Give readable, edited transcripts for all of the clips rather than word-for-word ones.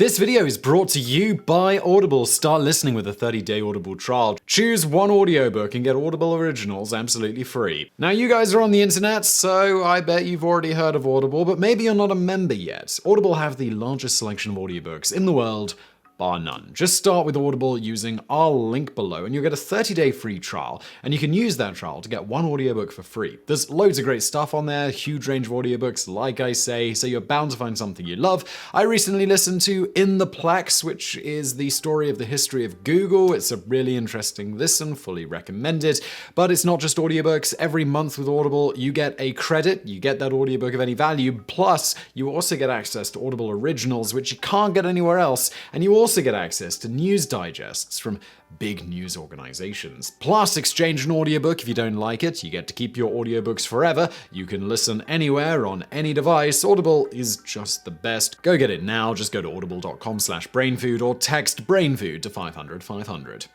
This video is brought to you by Audible. Start listening with a 30-day Audible trial. Choose one audiobook and get Audible originals absolutely free. Now, you guys are on the internet, so I bet you've already heard of Audible, but maybe you're not a member yet. Audible have the largest selection of audiobooks in the world, bar none. Just start with Audible using our link below and you'll get a 30-day free trial, and you can use that trial to get one audiobook for free. There's loads of great stuff on there, huge range of audiobooks, like I say, so you're bound to find something you love. I recently listened to In the Plex, which is the story of the history of Google. It's a really interesting listen, fully recommend it. But it's not just audiobooks. Every month with Audible, you get a credit, you get that audiobook of any value, plus you also get access to Audible originals, which you can't get anywhere else, and you also get access to news digests from big news organizations. Plus, exchange an audiobook if you don't like it. You get to keep your audiobooks forever. You can listen anywhere on any device. Audible is just the best. Go get it now. Just go to audible.com/brainfood or text brainfood to 500 500.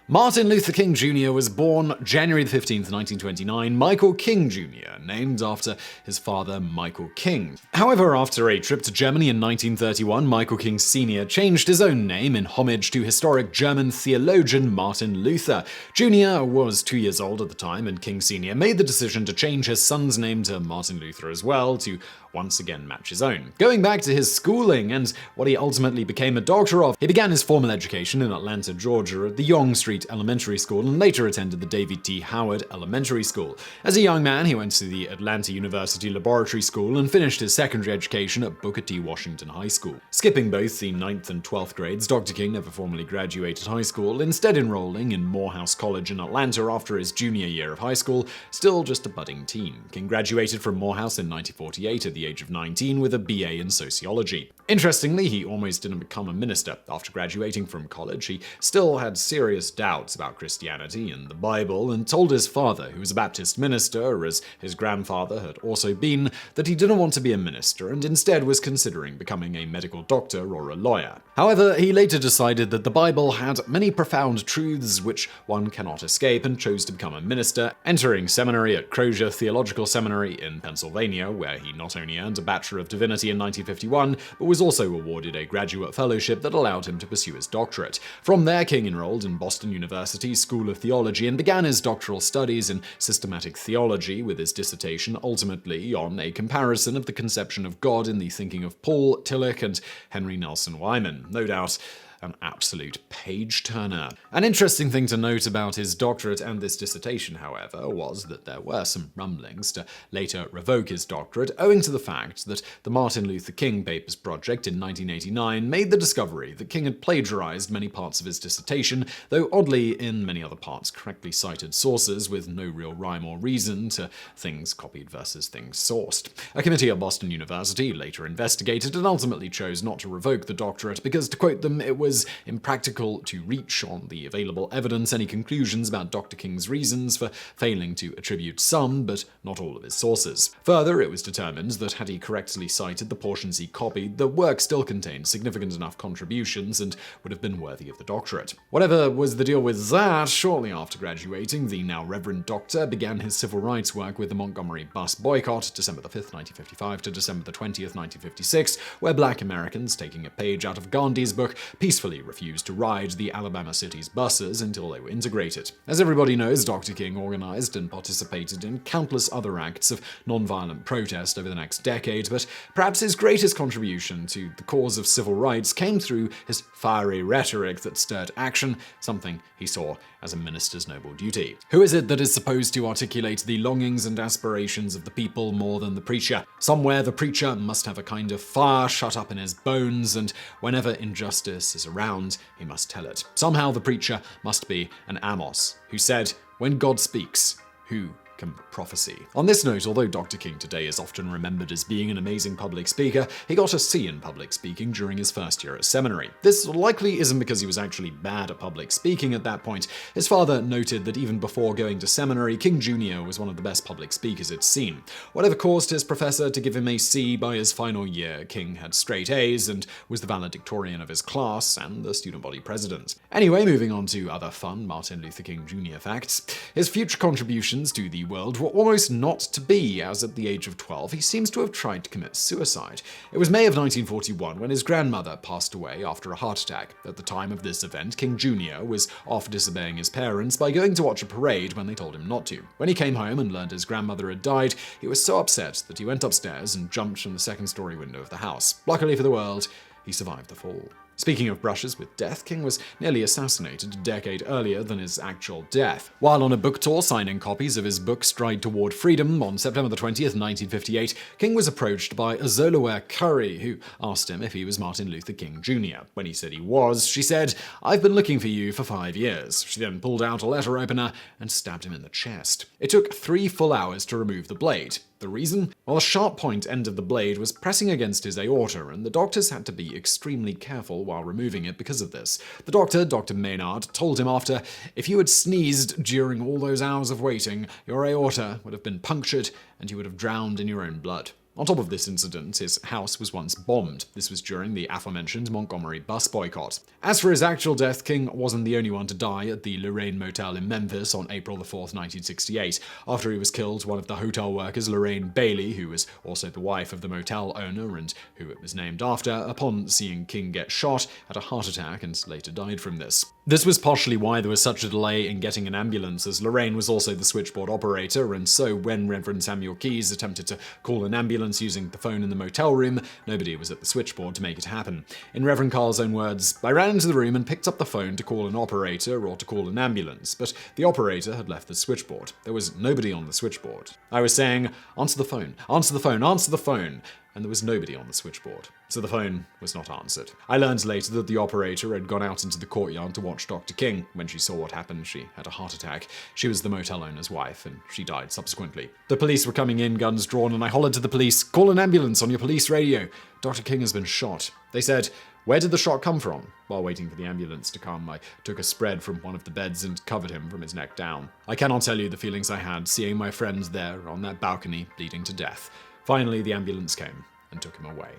Martin Luther King Jr. was born January 15th, 1929, Michael King Jr., named after his father, Michael King. However, after a trip to Germany in 1931, Michael King Sr. changed his own name in homage to historic German theologian Martin Luther. Jr. was 2 years old at the time, and King Sr. made the decision to change his son's name to Martin Luther as well, to once again match his own. Going back to his schooling and what he ultimately became a doctor of, he began his formal education in Atlanta, Georgia at the Yonge Street Elementary School and later attended the David T. Howard Elementary School. As a young man, he went to the Atlanta University Laboratory School and finished his secondary education at Booker T. Washington High School. Skipping both the 9th and 12th grades, Dr. King never formally graduated high school, instead enrolling in Morehouse College in Atlanta after his junior year of high school, still just a budding teen. King graduated from Morehouse in 1948 at the age of 19 with a BA in sociology. Interestingly, he almost didn't become a minister. After graduating from college, he still had serious doubts about Christianity and the Bible and told his father, who was a Baptist minister, as his grandfather had also been, that he didn't want to be a minister and instead was considering becoming a medical doctor or a lawyer. However, he later decided that the Bible had many profound truths which one cannot escape and chose to become a minister, entering seminary at Crozier Theological Seminary in Pennsylvania, where he not only earned a Bachelor of Divinity in 1951, but was also awarded a graduate fellowship that allowed him to pursue his doctorate. From there, King enrolled in Boston University School of Theology and began his doctoral studies in systematic theology, with his dissertation ultimately on a comparison of the conception of God in the thinking of Paul Tillich and Henry Nelson Wyman. No doubt an absolute page-turner. An interesting thing to note about his doctorate and this dissertation, however, was that there were some rumblings to later revoke his doctorate, owing to the fact that the Martin Luther King Papers Project in 1989 made the discovery that King had plagiarized many parts of his dissertation, though oddly in many other parts correctly cited sources with no real rhyme or reason to things copied versus things sourced. A committee at Boston University later investigated and ultimately chose not to revoke the doctorate because, to quote them, it was impractical to reach on the available evidence any conclusions about Dr. King's reasons for failing to attribute some, but not all of his sources. Further, it was determined that had he correctly cited the portions he copied, the work still contained significant enough contributions and would have been worthy of the doctorate. Whatever was the deal with that, shortly after graduating, the now Reverend Doctor began his civil rights work with the Montgomery bus boycott, December 5th, 1955 to December 20th, 1956, where Black Americans, taking a page out of Gandhi's book, peacefully refused to ride the Alabama city's buses until they were integrated. As everybody knows, Dr. King organized and participated in countless other acts of nonviolent protest over the next decade, but perhaps his greatest contribution to the cause of civil rights came through his fiery rhetoric that stirred action, something he saw as a minister's noble duty. Who is it that is supposed to articulate the longings and aspirations of the people more than the preacher? Somewhere the preacher must have a kind of fire shut up in his bones, and whenever injustice is around, he must tell it. Somehow the preacher must be an Amos, who said, "When God speaks, who can prophecy?" On this note, although Dr. King today is often remembered as being an amazing public speaker, he got a C in public speaking during his first year at seminary. This likely isn't because he was actually bad at public speaking at that point. His father noted that even before going to seminary, King Jr. was one of the best public speakers it's seen. Whatever caused his professor to give him a C by his final year, King had straight A's and was the valedictorian of his class and the student body president. Anyway, moving on to other fun Martin Luther King Jr. facts. His future contributions to the TV world were almost not to be, as at the age of 12 he seems to have tried to commit suicide. It was May of 1941 when his grandmother passed away after a heart attack. At the time of this event, King Jr. was off disobeying his parents by going to watch a parade when they told him not to. When he came home and learned his grandmother had died, he was so upset that he went upstairs and jumped from the second-story window of the house. Luckily for the world, he survived the fall. Speaking of brushes with death, King was nearly assassinated a decade earlier than his actual death. While on a book tour signing copies of his book Stride Toward Freedom on September 20th, 1958, King was approached by Azolaware Curry, who asked him if he was Martin Luther King Jr. When he said he was, she said, "I've been looking for you for 5 years." She then pulled out a letter opener and stabbed him in the chest. It took 3 full hours to remove the blade. The reason? Well, the sharp point end of the blade was pressing against his aorta, and the doctors had to be extremely careful while removing it because of this. The doctor, Dr. Maynard, told him after, "If you had sneezed during all those hours of waiting, your aorta would have been punctured and you would have drowned in your own blood." On top of this incident, his house was once bombed. This was during the aforementioned Montgomery bus boycott. As for his actual death, King wasn't the only one to die at the Lorraine Motel in Memphis on April 4th, 1968. After he was killed, one of the hotel workers, Lorraine Bailey, who was also the wife of the motel owner and who it was named after, upon seeing King get shot, had a heart attack and later died from this. This was partially why there was such a delay in getting an ambulance, as Lorraine was also the switchboard operator, and so when Reverend Samuel Keyes attempted to call an ambulance using the phone in the motel room, nobody was at the switchboard to make it happen. In Reverend Carl's own words, "I ran into the room and picked up the phone to call an operator or to call an ambulance, but the operator had left the switchboard. There was nobody on the switchboard. I was saying, 'Answer the phone, answer the phone, answer the phone,' and there was nobody on the switchboard. So the phone was not answered. I learned later that the operator had gone out into the courtyard to watch Dr. King. When she saw what happened, she had a heart attack. She was the motel owner's wife, and she died subsequently. The police were coming in, guns drawn, and I hollered to the police, 'Call an ambulance on your police radio. Dr. King has been shot.' They said, 'Where did the shot come from?' While waiting for the ambulance to come, I took a spread from one of the beds and covered him from his neck down. I cannot tell you the feelings I had seeing my friend there on that balcony bleeding to death. Finally, the ambulance came and took him away."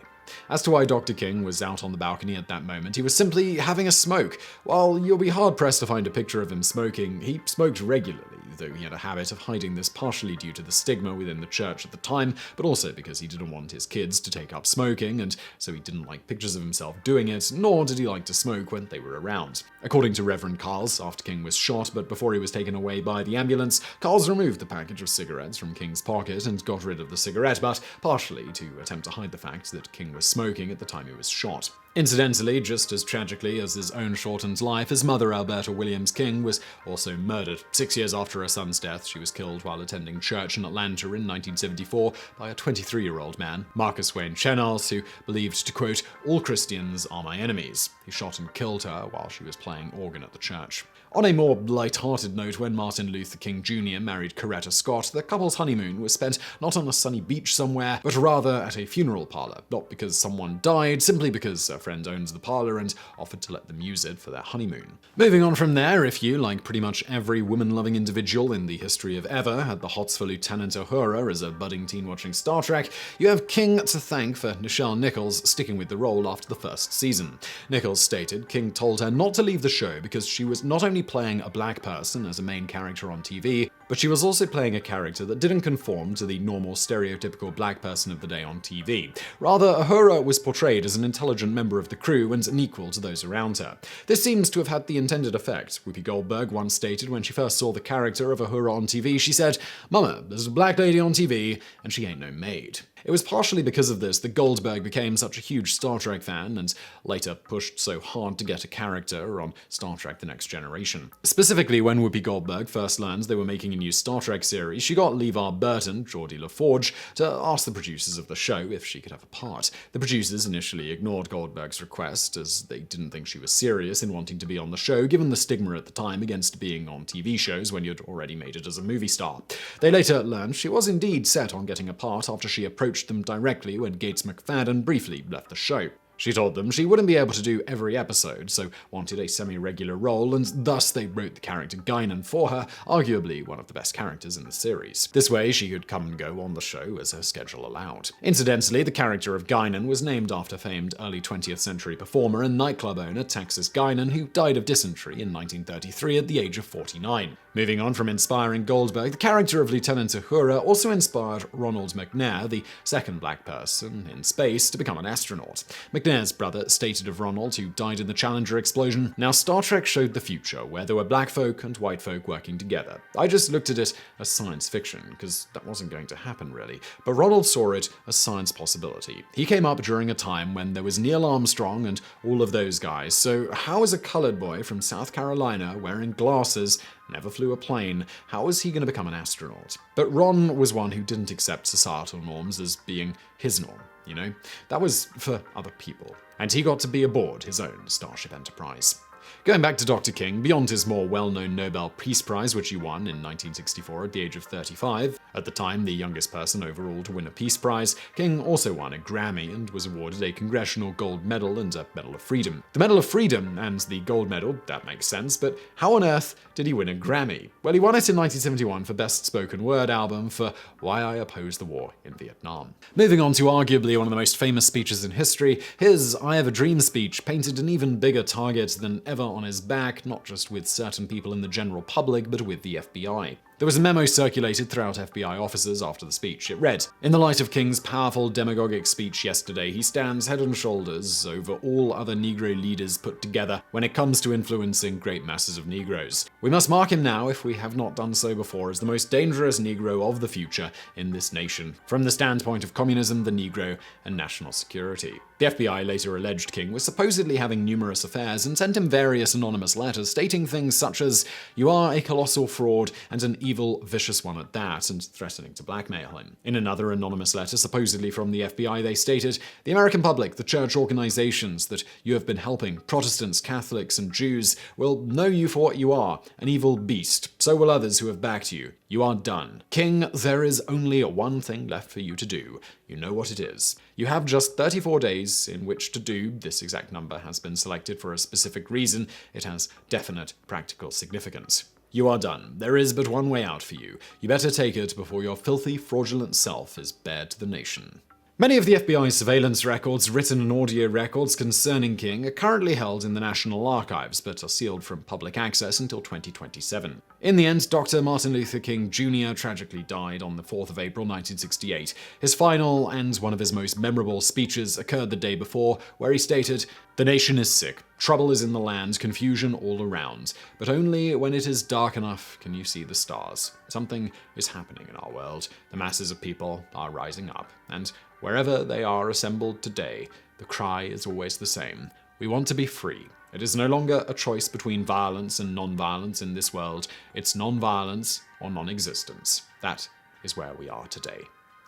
As to why Dr. King was out on the balcony at that moment, he was simply having a smoke. While you'll be hard-pressed to find a picture of him smoking, he smoked regularly, though he had a habit of hiding this partially due to the stigma within the church at the time, but also because he didn't want his kids to take up smoking, and so he didn't like pictures of himself doing it, nor did he like to smoke when they were around. According to Reverend Carls, after King was shot, but before he was taken away by the ambulance, Carls removed the package of cigarettes from King's pocket and got rid of the cigarette butt, partially to attempt to hide the fact that King was smoking at the time he was shot. Incidentally, just as tragically as his own shortened life, his mother, Alberta Williams King, was also murdered. 6 years after her son's death, she was killed while attending church in Atlanta in 1974 by a 23-year-old man, Marcus Wayne Chenals, who believed to quote, "All Christians are my enemies." He shot and killed her while she was playing organ at the church. On a more light-hearted note, when Martin Luther King Jr. married Coretta Scott, the couple's honeymoon was spent not on a sunny beach somewhere, but rather at a funeral parlor. Not because someone died, simply because a friend owns the parlor and offered to let them use it for their honeymoon. Moving on from there, if you, like pretty much every woman-loving individual in the history of ever, had the hots for Lieutenant Uhura as a budding teen watching Star Trek, you have King to thank for Nichelle Nichols sticking with the role after the first season. Nichols stated King told her not to leave the show because she was not only playing a black person as a main character on TV, but she was also playing a character that didn't conform to the normal stereotypical black person of the day on TV. Rather, Uhura was portrayed as an intelligent member of the crew and an equal to those around her. This seems to have had the intended effect. Whoopi Goldberg once stated when she first saw the character of Uhura on TV, she said, "Mama, there's a black lady on TV, and she ain't no maid." It was partially because of this that Goldberg became such a huge Star Trek fan and later pushed so hard to get a character on Star Trek The Next Generation. Specifically, when Whoopi Goldberg first learned they were making a new Star Trek series, she got LeVar Burton, Geordie LaForge, to ask the producers of the show if she could have a part. The producers initially ignored Goldberg's request, as they didn't think she was serious in wanting to be on the show, given the stigma at the time against being on TV shows when you'd already made it as a movie star. They later learned she was indeed set on getting a part after she approached them directly when Gates McFadden briefly left the show. She told them she wouldn't be able to do every episode, so wanted a semi-regular role, and thus they wrote the character Guinan for her, arguably one of the best characters in the series. This way, she could come and go on the show as her schedule allowed. Incidentally, the character of Guinan was named after famed early 20th century performer and nightclub owner Texas Guinan, who died of dysentery in 1933 at the age of 49. Moving on from inspiring Goldberg, the character of Lieutenant Uhura also inspired Ronald McNair, the second black person in space to become an astronaut. McNair's brother stated of Ronald, who died in the Challenger explosion, "Now Star Trek showed the future, where there were black folk and white folk working together. I just looked at it as science fiction, because that wasn't going to happen really. But Ronald saw it as science possibility. He came up during a time when there was Neil Armstrong and all of those guys, so how is a colored boy from South Carolina wearing glasses, never flew a plane, how is he going to become an astronaut?" But Ron was one who didn't accept societal norms as being his norm, you know? That was for other people. And he got to be aboard his own Starship Enterprise. Going back to Dr. King, beyond his more well-known Nobel Peace Prize, which he won in 1964 at the age of 35, at the time the youngest person overall to win a Peace Prize, King also won a Grammy and was awarded a Congressional Gold Medal and a Medal of Freedom. The Medal of Freedom and the Gold Medal, that makes sense, but how on earth did he win a Grammy? Well, he won it in 1971 for Best Spoken Word Album for Why I Oppose the War in Vietnam. Moving on to arguably one of the most famous speeches in history, his I Have a Dream speech painted an even bigger target than ever on his back, not just with certain people in the general public, but with the FBI. There was a memo circulated throughout FBI offices after the speech. It read, "In the light of King's powerful demagogic speech yesterday, he stands head and shoulders over all other Negro leaders put together when it comes to influencing great masses of Negroes. We must mark him now, if we have not done so before, as the most dangerous Negro of the future in this nation, from the standpoint of communism, the Negro, and national security." The FBI later alleged King was supposedly having numerous affairs and sent him various anonymous letters stating things such as, "You are a colossal fraud and an evil, vicious one at that," and threatening to blackmail him. In another anonymous letter, supposedly from the FBI, they stated, "The American public, the church organizations that you have been helping, Protestants, Catholics, and Jews, will know you for what you are, an evil beast. So will others who have backed you. You are done. King, there is only one thing left for you to do. You know what it is. You have just 34 days in which to do," this exact number has been selected for a specific reason, it has definite practical significance. "You are done. There is but one way out for you. You better take it before your filthy, fraudulent self is bared to the nation." Many of the FBI's surveillance records, written and audio records concerning King, are currently held in the National Archives, but are sealed from public access until 2027. In the end, Dr. Martin Luther King Jr. tragically died on the 4th of April 1968. His final and one of his most memorable speeches occurred the day before, where he stated, "The nation is sick. Trouble is in the land, confusion all around. But only when it is dark enough can you see the stars. Something is happening in our world. The masses of people are rising up. And wherever they are assembled today, the cry is always the same. We want to be free. It is no longer a choice between violence and non-violence in this world. It's non-violence or non-existence. That is where we are today.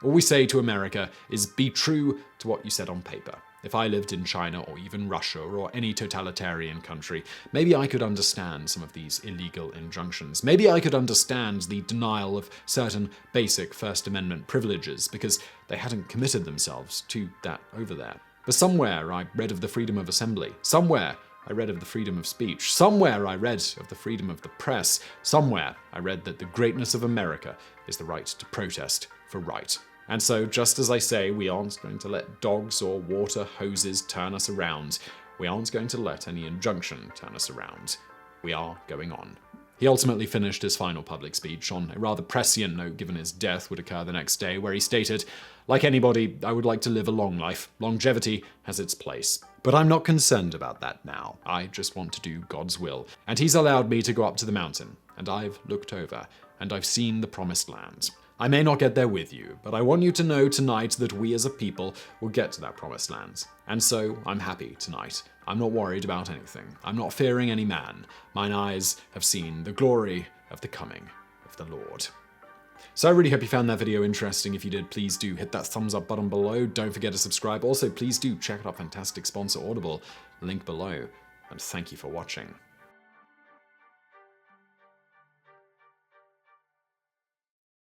All we say to America is be true to what you said on paper. If I lived in China or even Russia or any totalitarian country, maybe I could understand some of these illegal injunctions. Maybe I could understand the denial of certain basic First Amendment privileges because they hadn't committed themselves to that over there. But somewhere I read of the freedom of assembly. Somewhere I read of the freedom of speech. Somewhere I read of the freedom of the press. Somewhere I read that the greatness of America is the right to protest for right. And so, just as I say, we aren't going to let dogs or water hoses turn us around. We aren't going to let any injunction turn us around. We are going on." He ultimately finished his final public speech on a rather prescient note, given his death would occur the next day, where he stated, "Like anybody, I would like to live a long life. Longevity has its place. But I'm not concerned about that now. I just want to do God's will. And he's allowed me to go up to the mountain. And I've looked over. And I've seen the promised land. I may not get there with you, but I want you to know tonight that we as a people will get to that promised land. And so I'm happy tonight. I'm not worried about anything. I'm not fearing any man. Mine eyes have seen the glory of the coming of the Lord." So I really hope you found that video interesting. If you did, please do hit that thumbs up button below. Don't forget to subscribe. Also, please do check out our fantastic sponsor, Audible. Link below. And thank you for watching.